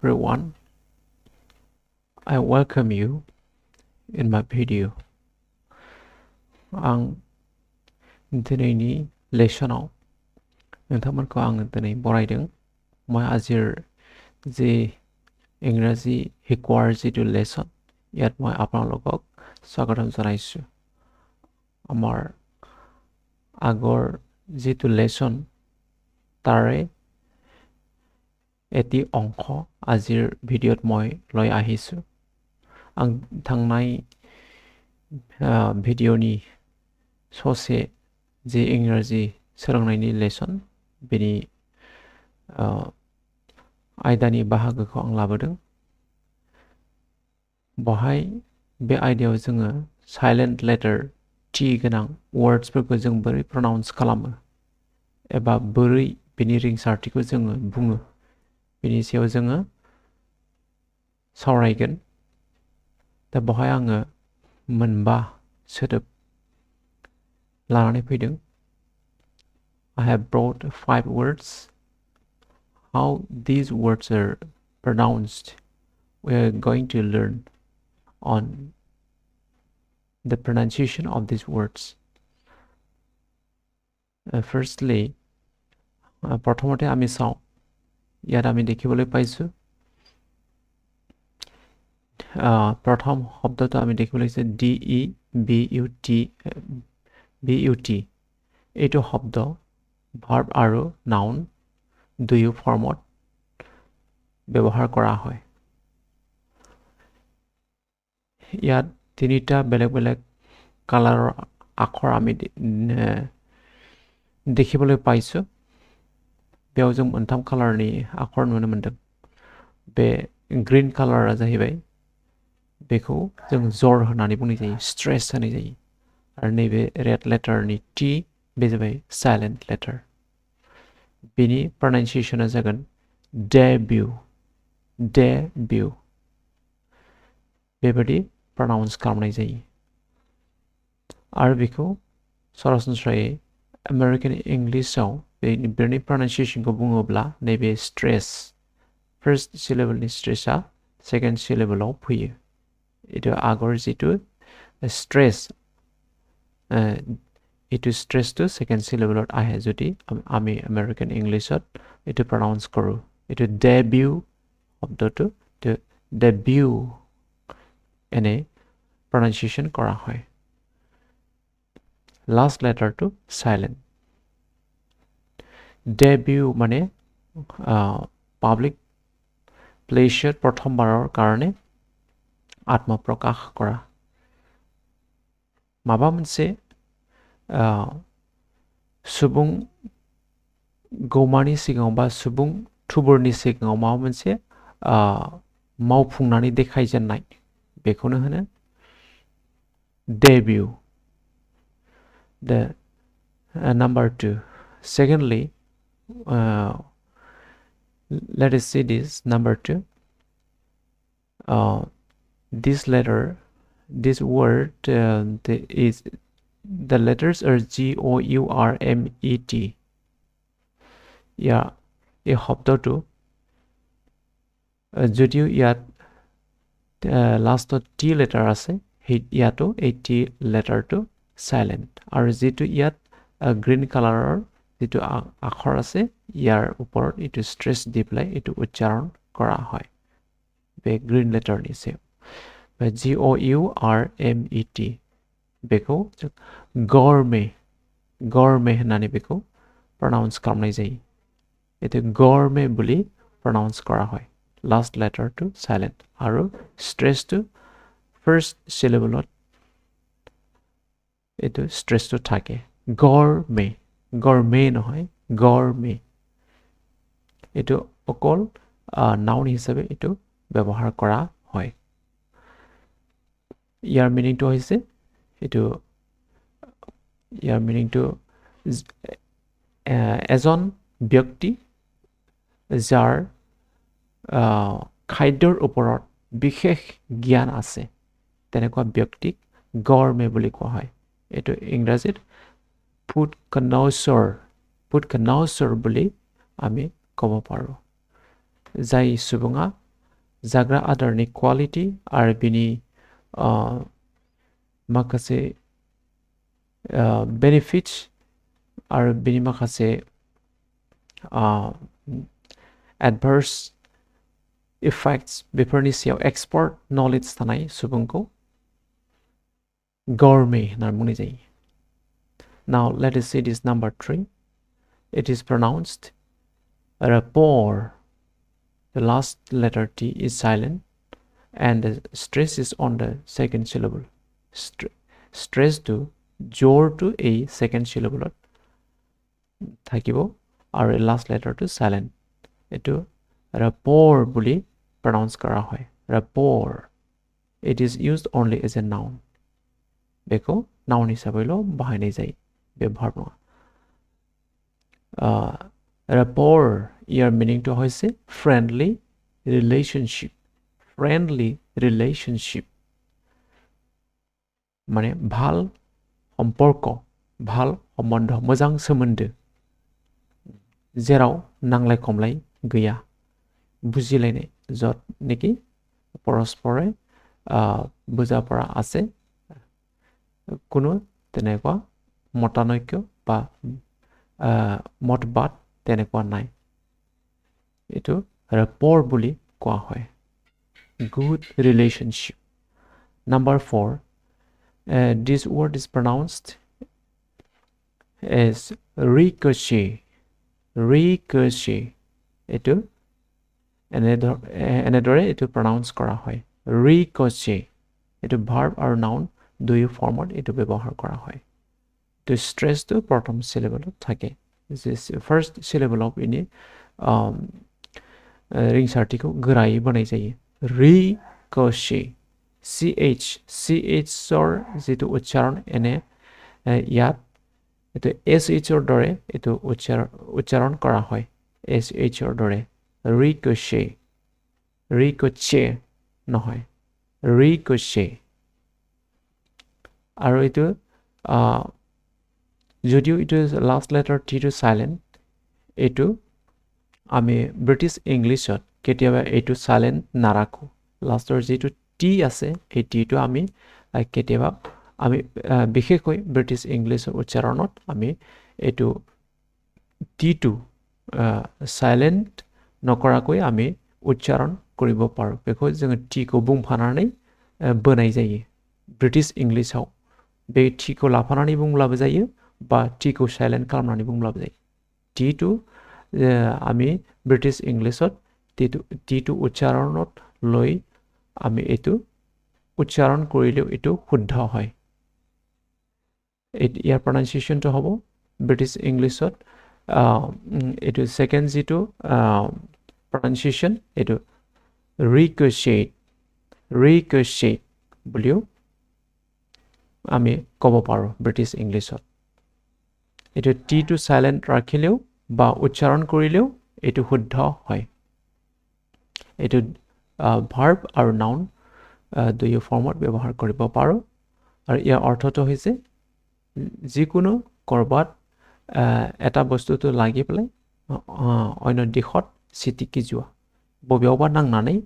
everyone. I welcome you in my video. आं दिनैनि लेसनाव नोंथांमोनखौ आङो दिनै बरायदों মই আজিৰ যে ইংৰাজী শিকোৱাৰ যিটো লেসন ইয়াত মই আপোনালোকক স্বাগতম জনাইছোঁ আমাৰ আগৰ যিটো লেসন তাৰে এটি অংশ আজিৰ ভিডিঅ'ত মই লৈ আহিছোঁ आं थांनाय भिडिअ'नि ससे जे इंराजि सोलोंनायनि लेसन बेनि आयदानि बाहागोखौ आं लाबोदों बहाय बे आयदायाव जोङो साइलेंट लेटर टी गोनां वर्ड्सफोरखौ जों बोरै प्रनाउन्स खालामो एबा बोरै बेनि रिंसारथिखौ जोङो बुङो बेनि सायाव जोङो सावरायगोन दा बहाय आङो मोनबा सोदोब लानानै फैदों I have brought 5 words. How these words are pronounced we are going to learn on the pronunciation of these words. Firstly, প্ৰথমতে আমি চাওঁ ইয়াত আমি দেখিবলৈ পাইছোঁ প্ৰথম শব্দটো আমি দেখিবলৈ পাইছোঁ DEBUT এইটো শব্দ ভাৰ্ব আৰু নাউন দুয়ো ফৰ্মত ব্যৱহাৰ কৰা হয় ইয়াত তিনিটা বেলেগ বেলেগ কালাৰৰ আখৰ আমি দেখিবলৈ পাইছোঁ बेयाव जों मोनथाम कालारनि आखर नुनो मोनदों बे ग्रीन कालारा जाहैबाय बेखौ जों जर होनानै बुंनाय जायो स्ट्रेस होनाय जायो आरो नैबे रेड लेटारनि टी बे जाबाय साइलेंट लेटार बेनि प्रनाउन्सिएशना जागोन डेब्यू बेबायदि प्रनाउन्स खालामनाय जायो आरो बेखौ सरासनस्रायै आमेरिकान इंलिशआव बेनि प्रनाउन्सिएशनखौ बुङोब्ला नैबे स्ट्रेस फार्स्ट सिलेबलनि स्ट्रेसआ सेकेन्ड सिलेबलाव फैयो एतो आगर जितु स्ट्रेस एतो स्ट्रेस टु सेकेन्ड सिलेबलत आহে যদি আমি আমেৰিকান ইংলিশত এটো প্ৰনাউন্স কৰো এটো ডেবিউ শব্দটো ডেবিউ এনে প্ৰনাউন্সিয়েশন কৰা হয় লাষ্ট লেটাৰটো সাইলেন্ট debut মানে পাব্লিক প্লেছত প্ৰথমবাৰৰ কাৰণে আত্মপ্ৰকাশ কৰা माबा मोनसे सुबुं गौमानि सिगाङाव बा सुबुं थुबुरनि सिगाङाव माबा मोनसे मावफुंनानै देखायजेननाय बेखौनो होनो debut the number 2 secondly let us see this number 2 this letter this word the letters are GOURMET yeah এই শব্দটো যদিও ইয়াত লাষ্টত টি লেটাৰ আছে ইয়াতো এই টি লেটাৰটো সাইলেন্ট আৰু যেটো ইয়াত গ্ৰীন কালাৰৰ যেটো আখৰ আছে ইয়াৰ ওপৰত এটো স্ট্ৰেস দি পেলাই এটো উচ্চাৰণ কৰা হয় বে গ্ৰীন লেটাৰ নিছে GOURMET बेखौ गरमे होननानै बेखौ प्रनाउन्स खालामनाय जायो एतो गरमे বুলি प्रनाउन्स কৰা হয় लास्ट लेटर टु साइलेंट आरो स्ट्रेस टु फर्स्ट सिलेबलत एतो स्ट्रेस टु থাকে गरमे নহয় गरमे एतो অকল নাউন হিচাপে এটো ব্যৱহাৰ কৰা হয় ইয়াৰ মিনিংটো হৈছে এটো ইয়াৰ মিনিংটো এজন ব্যক্তি যাৰ খাদ্যৰ ওপৰত বিশেষ জ্ঞান আছে তেনেকুৱা ব্যক্তিক গৰমে বুলি কোৱা হয় এটো ইংৰাজীত ফুড কনচাৰ বুলি আমি ক'ব পাৰো যাই সুবুঙা जाग्रा आदारनि क्वालिटी आरो बिनि माखासे बेनिफिट्स आरो बिनि माखासे एडभार्स इफेक्ट्स बेफोरनि सायाव एक्सपर्ट नलेज थानाय सुबुंखौ gourmet होनना बुंनाय जायो. Now let us see this number 3. It is pronounced rapport. The last letter T is silent and the stress is on the second syllable. Stress to jor to a second syllable থাকিব আৰু last letter to silent. এটো rapport বুলি pronounce কৰা হয়. Rapport. It is used only as a noun. बेखौ noun हिसाबैल' बाहायनाय जायो बे verb नङा. Rapport ইয়াৰ মিনিংটো হৈছে friendly relationship. Friendly relationship মানে ভাল সম্পৰ্ক, ভাল সম্বন্ধ, मोजां सोमोन्दो जेराव नांलाय खमलाय गैया, बुजिलायनाय য'ত নেকি পৰস্পৰে বুজাপৰা আছে, কোনো তেনেকুৱা মতানৈক্য বা মতবাদ তেনেকুৱা নাই. এটো rapport বুলি কোৱা হয়. Good relationship. Number 4. This word is pronounced as ricochet. Ricochet. এটো এনেদৰে এটো pronounce কৰা হয়. Ricochet. এটো verb আৰু noun দুই ফৰ্মত এটো ব্যৱহাৰ কৰা হয়. To stress to প্ৰথম syllable থাকে. This first syllable of any रिंसारथिखौ गोरायै बनाय जायो. Ricochet. CH or जितु उच्चारण एने यात एतो SH or दरे एतो उच्चारण करा হয়. SH or दरे. Ricochet. Ricochet নহয়. Ricochet. আৰু এটো যদিও এটো last letter T to silent, এটো আমি ব্রিটিশ ইংলিশত কেতিয়াবা এটো সাইলেন্ট নাৰাখো. লাষ্টৰ যেটো টি আছে এই টিটো আমি কেতিয়াবা আমি বিশেষকৈ ব্ৰিটিশ ইংলিশৰ উচ্চাৰণত আমি এটো টিটো সাইলেন্ট নকৰাকৈ আমি উচ্চাৰণ কৰিব পাৰো. बेखौ जों টিखौ बुंफानानै बोनाय जायो. ब्रिटिश इंग्लिशआव बे टिखौ लाफानानै बुंब्लाबो जायो बा टिखौ साइलेन्ट खालामनानै बुंब्लाबो जायो. टिटु আমি ব্রিটিশ ইংলিশত টিটু উচ্চাৰণত লৈ আমি এটো উচ্চাৰণ কৰিলেও এটো শুদ্ধ হয়. ইয়াৰ pronunciationটো হ'ব ব্রিটিশ ইংলিশত এটো সেকেন্ড যেটো pronunciation এটো ricochet. Ricochet বুলিও আমি ক'ব পাৰো ব্ৰিটিশ ইংলিশত. এটো টিটু সাইলেন্ট ৰাখিলেও বা উচ্চাৰণ কৰিলেও এটো শুদ্ধ হয়. এটো verb আৰু noun দুই ফৰ্মত ব্যৱহাৰ কৰিব পাৰো. আৰু ইয়াৰ অৰ্থটো হৈছে যিকোনো কৰবাত এটা বস্তুটো লাগি পেলাই অন্য দিশত চিটিকি যোৱা, ববেয়াवबा नांनानै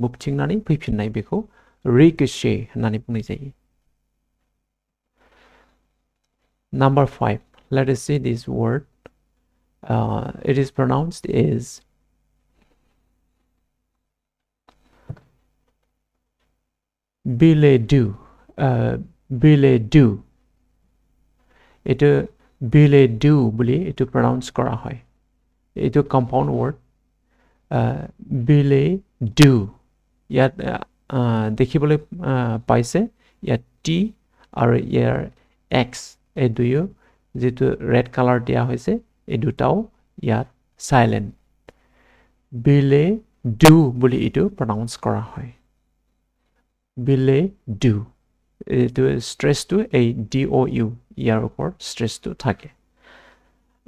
बुबथिंनानै फैफिननाय बेखौ ricochet होननानै बुंनाय जायो. Number 5. Let us see this word. It is pronounced as billet-doux. Billet-doux. It billet-doux বুলি এটো pronounce কৰা হয়. এটো compound word. Billet-doux. ইয়াত দেখিবলৈ পাইছে ইয়াত T আৰু ইয়াৰ X এই দুয়ো যেটো red color দিয়া হৈছে এই দুটাও ইয়াত silent. Billet-doux বুলি এটো pronounce কৰা হয়. Billet-doux. এটো stress to এই DOU ইয়াৰ ওপৰত stress to থাকে.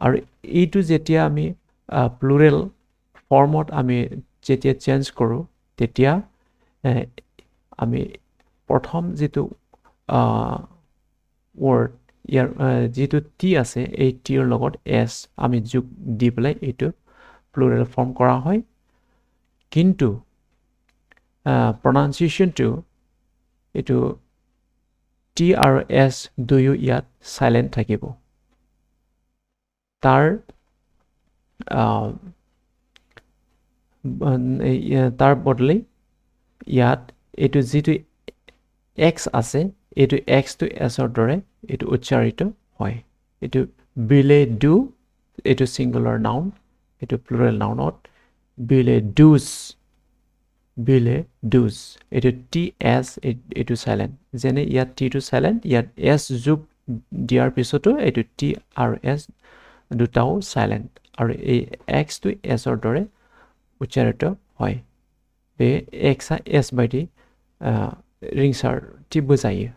আৰু এইটো যেতিয়া আমি plural formত আমি যেতিয়া চেঞ্জ কৰো তেতিয়া আমি প্ৰথম যেটো word ইয়াৰ যেটো T আছে এই T ৰ লগত S আমি যোগ দি পেলাই এটো plural form কৰা হয়. কিন্তু pronunciation to etu TRS duyu yat silent thakibo tar tar bodily yat etu jitu x ase etu x to s or dore etu ucharito hoy etu bile do etu singular noun etu plural noun not bile do's etu ts etu silent jene yat t to silent yat s jug diar pisoto etu trs dutao silent aru a x to s or dore ucharito hoy be x s by the ringsar ti bojayo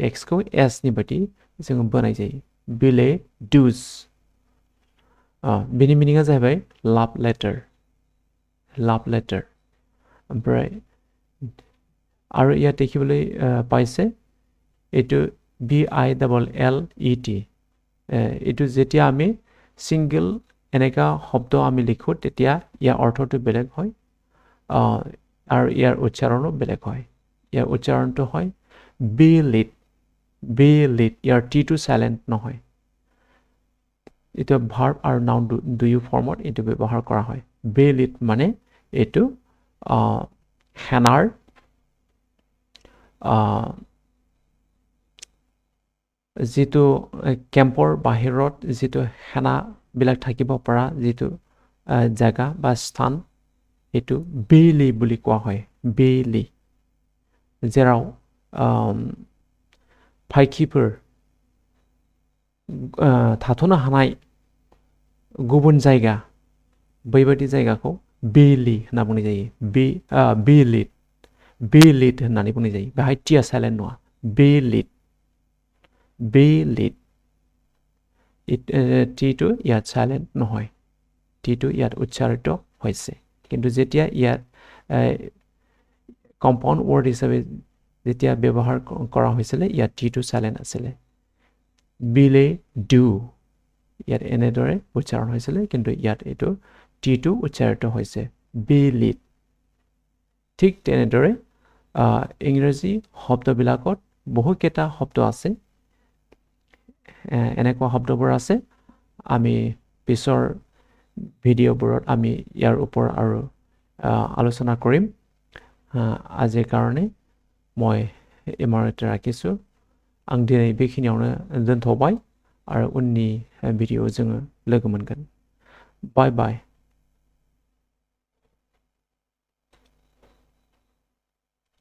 x ko s ni bati जों बनाय जायो bile do's बेनि मिनिंगा जाहैबाय love letter ओमफ्राय आरो या देखिबोलै पाइसे एटु BILLET एटु जेतिया आमी single এনেকা শব্দ আমি লিখো তেতিয়া ইয়াৰ অৰ্থটো বেলেগ হয় আৰু ইয়াৰ উচ্চাৰণো বেলেগ হয় ইয়াৰ উচ্চাৰণটো হয় be lit year t to silent নহয় এটা verb আৰু noun দুয়ো ফৰ্মত এটো ব্যৱহাৰ কৰা হয় be lit মানে এটো হেনাৰ যেটো কেম্পৰ বাহিৰত যেটো হেনা বিলাক থাকিব পৰা যেটো জায়গা বা স্থান এটো বেলি বুলি কোৱা হয় বেলি जेराव फाइखिफोर थाथ'नो हानाय गुबुन जायगा बैबायदि जायगाखौ बेलि होनना बुंनाय जायो बेलिट होननानै बुंनाय जायो बेहाय टिया साइलेन्ट नङा बेलिट टिटु ইয়াত साइलेन्ट নহয় टिटु ইয়াত উচ্চাৰিত হৈছে কিন্তু যেতিয়া ইয়াত কম্পাউণ্ড ৱৰ্ড হিচাপে যেতিয়া ব্যৱহাৰ কৰা হৈছিল ইয়াত টিটু সাইলেন্ট আছিল বিলে ডু ইয়াত এনেদৰে উচ্চাৰণ হৈছিল কিন্তু ইয়াত এটো টিটু উচ্চাৰিত হৈছে বিলিট ঠিক তেনেদৰে ইংৰাজী শব্দবিলাকত বহুকেইটা শব্দ আছে এনেকুৱা শব্দবোৰ আছে আমি পিছৰ ভিডিঅ'বোৰত আমি ইয়াৰ ওপৰত আৰু আলোচনা কৰিম আজিৰ কাৰণে মই ইমাৰতে ৰাখিছো आं दिनै बेखिनियावनो दोनथ'बाय आरो उननि भिडिअ जोङो लोगो मोनगोन बाय बाय